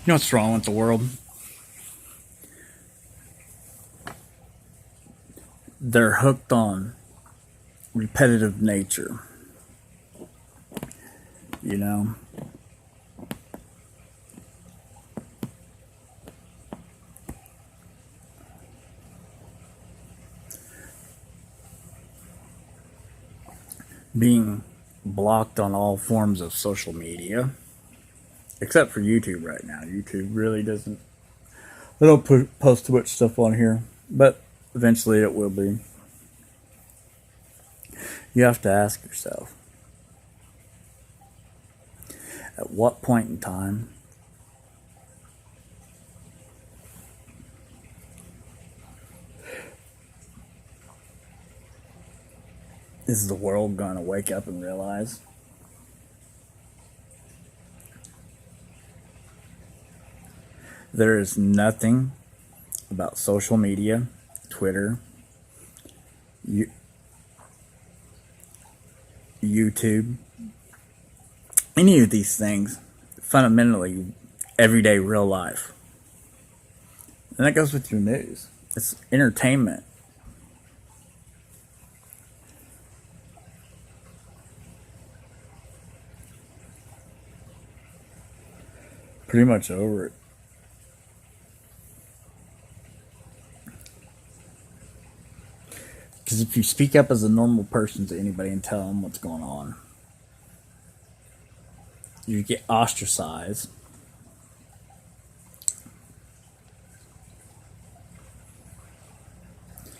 know what's wrong with the world? They're hooked on repetitive nature. You know? Being blocked on all forms of social media, except for YouTube right now. YouTube really doesn't. They don't post too much stuff on here, but eventually it will be. You have to ask yourself, at what point in time is the world going to wake up and realize there is nothing about social media, Twitter, YouTube, any of these things, fundamentally everyday real life. And that goes with your news. It's entertainment. Pretty much over it. Because if you speak up as a normal person to anybody and tell them what's going on, you get ostracized.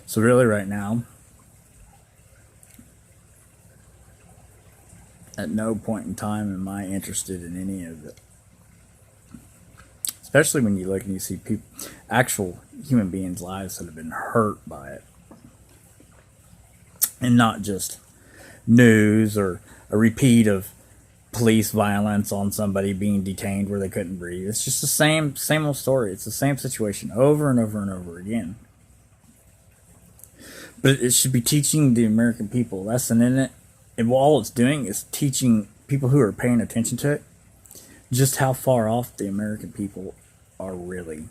So really right now, at no point in time am I interested in any of it. Especially when you look and you see people, actual human beings' lives that have been hurt by it. And not just news or a repeat of police violence on somebody being detained where they couldn't breathe. It's just the same old story. It's the same situation over and over and over again. But it should be teaching the American people a lesson in it. And all it's doing is teaching people who are paying attention to it just how far off the American people are really.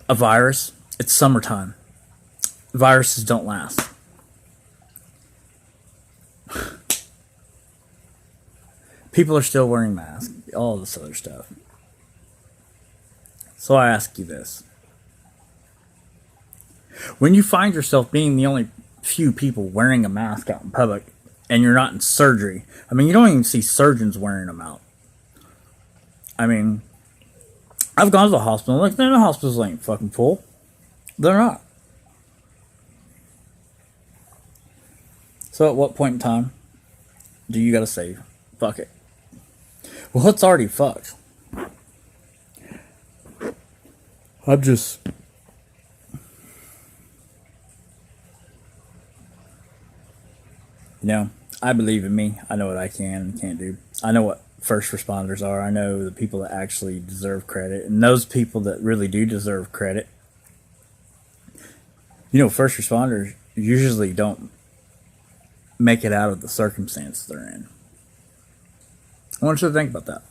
A virus, it's summertime. Viruses don't last. People are still wearing masks, all this other stuff. So I ask you this. When you find yourself being the only few people wearing a mask out in public, and you're not in surgery. I mean, you don't even see surgeons wearing them out. I mean, I've gone to the hospital. Like, the hospitals ain't fucking full. They're not. So at what point in time do you gotta say, fuck it? Well, it's already fucked. I'm just... You know, I believe in me. I know what I can and can't do. I know what first responders are. I know the people that actually deserve credit. And those people that really do deserve credit. You know, first responders usually don't make it out of the circumstance they're in. I want you to think about that.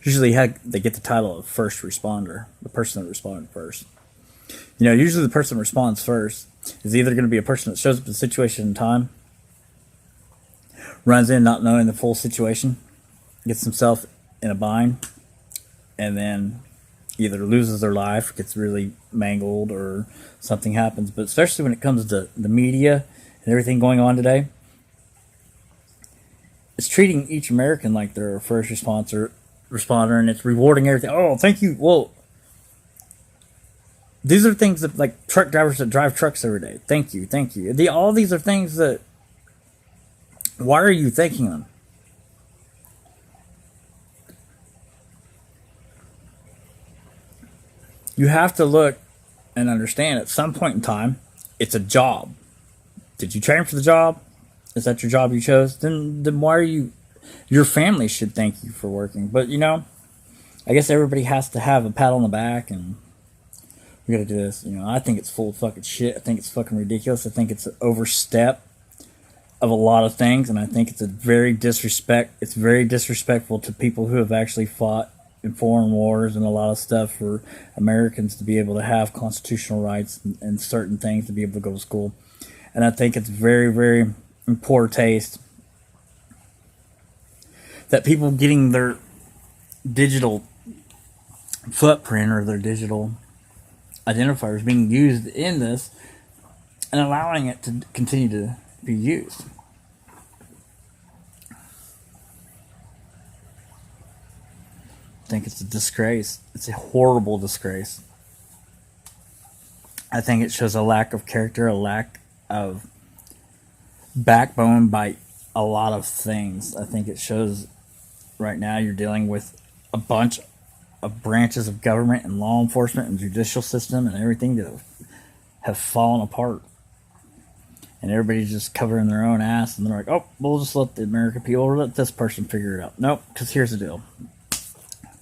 Usually they get the title of first responder, the person that responded first. You know, usually the person that responds first is either going to be a person that shows up in the situation in time, runs in not knowing the full situation, gets himself in a bind, and then either loses their life, gets really mangled, or something happens. But especially when it comes to the media and everything going on today, it's treating each American like they're a first responder, and it's rewarding everything. Oh, thank you. Well, these are things that, like, truck drivers that drive trucks every day. Thank you, thank you. All these are things that, why are you thanking them? You have to look and understand at some point in time, it's a job. Did you train for the job? Is that your job you chose? Then why are you... Your family should thank you for working. But, you know, I guess everybody has to have a pat on the back and we gotta do this. You know, I think it's full of fucking shit. I think it's fucking ridiculous. I think it's an overstep of a lot of things, and I think it's very disrespectful to people who have actually fought in foreign wars and a lot of stuff for Americans to be able to have constitutional rights and certain things to be able to go to school. And I think it's very, very in poor taste that people getting their digital footprint or their digital identifiers being used in this and allowing it to continue to be used. I think it's a disgrace. It's a horrible disgrace. I think it shows a lack of character, a lack of backbone by a lot of things. I think it shows right now you're dealing with a bunch of branches of government and law enforcement and judicial system and everything that have fallen apart. And everybody's just covering their own ass, and they're like, oh, we'll just let the American people, or let this person figure it out. Nope, because here's the deal.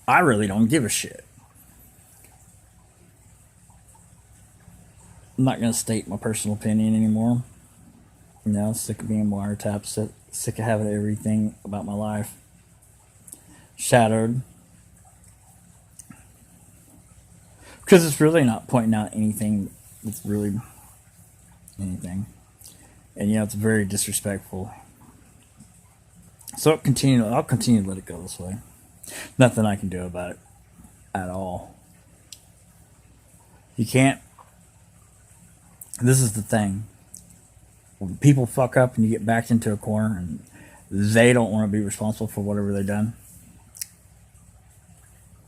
I really don't give a shit. I'm not going to state my personal opinion anymore. You know, sick of being wiretapped, sick of having everything about my life shadowed. Because it's really not pointing out anything that's really anything. And, you know, it's very disrespectful. So I'll continue to let it go this way. Nothing I can do about it at all. You can't. This is the thing. When people fuck up and you get backed into a corner and they don't want to be responsible for whatever they've done,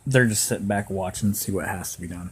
they're just sitting back watching and see what has to be done.